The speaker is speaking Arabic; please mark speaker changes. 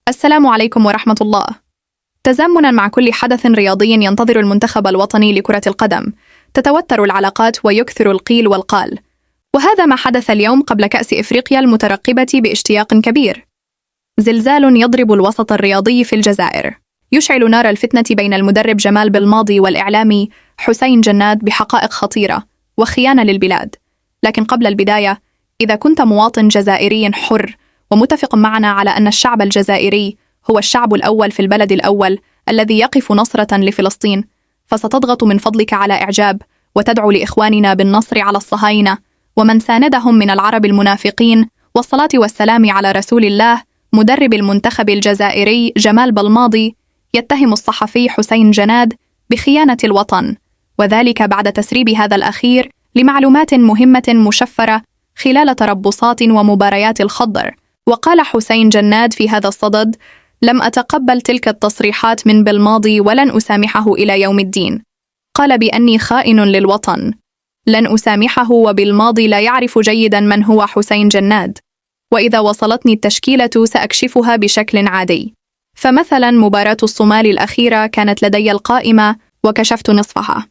Speaker 1: السلام عليكم ورحمة الله. تزامنا مع كل حدث رياضي ينتظر المنتخب الوطني لكرة القدم، تتوتر العلاقات ويكثر القيل والقال، وهذا ما حدث اليوم قبل كأس إفريقيا المترقبة باشتياق كبير. زلزال يضرب الوسط الرياضي في الجزائر، يشعل نار الفتنة بين المدرب جمال بالماضي والإعلامي حسين جناد بحقائق خطيرة وخيانة للبلاد. لكن قبل البداية، إذا كنت مواطن جزائري حر ومتفق معنا على أن الشعب الجزائري هو الشعب الأول في البلد الأول الذي يقف نصرة لفلسطين، فستضغط من فضلك على إعجاب وتدعو لإخواننا بالنصر على الصهاينة ومن ساندهم من العرب المنافقين، والصلاة والسلام على رسول الله. مدرب المنتخب الجزائري جمال بالماضي يتهم الصحفي حسين جناد بخيانة الوطن، وذلك بعد تسريب هذا الأخير لمعلومات مهمة مشفرة خلال تربصات ومباريات الخضر. وقال حسين جناد في هذا الصدد: لم أتقبل تلك التصريحات من بالماضي ولن أسامحه إلى يوم الدين. قال بأني خائن للوطن، لن أسامحه، وبالماضي لا يعرف جيدا من هو حسين جناد، وإذا وصلتني التشكيلة سأكشفها بشكل عادي. فمثلا مباراة الصومال الأخيرة كانت لدي القائمة وكشفت نصفها.